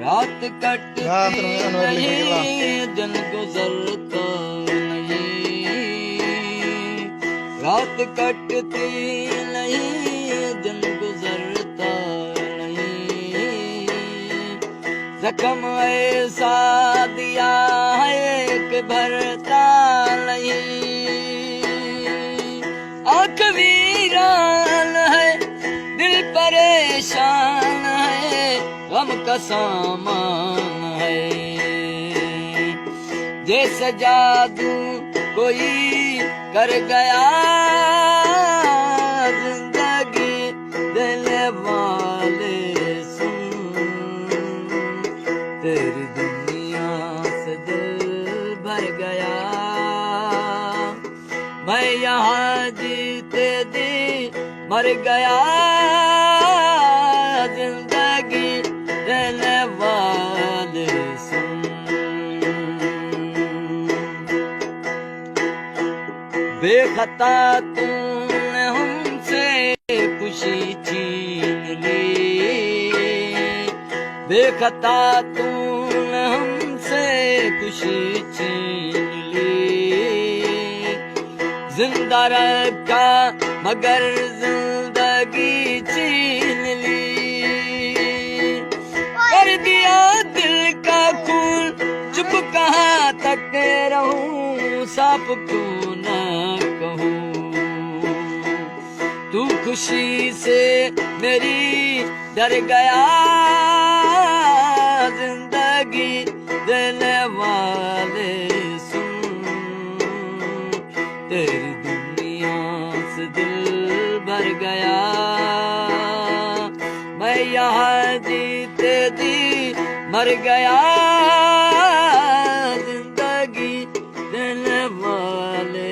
रात कटती नहीं दिन गुजरता नहीं, रात कटती नहीं दिन गुजरता नहीं, जख्म ऐसा दिया है कि भरता नहीं, आँख वीरान है दिल परेशान है, गम का सामान है, जैसे जादू कोई कर गया जिंदगी देने वाले सुन, तेरी दुनिया से दिल भर गया, मैं यहाँ जीते दी मर गया, जिंदगी देने वाले सुन, बेखता तूने हमसे खुशी छीन ली, बेखता तूने हमसे खुशी छीन ली, जिंदा रखा मगर जिंदगी छीन ली, कर दिया दिल का खून चुप कहाँ तक रहूं, साफ क्यों न कहूं, तू खुशी से मेरी डर गया, जिंदगी देने वाले सुन, तेरी दुनिया से दिल भर गया, मैं यहाँ जीते जी मर गया, जिंदगी देने वाले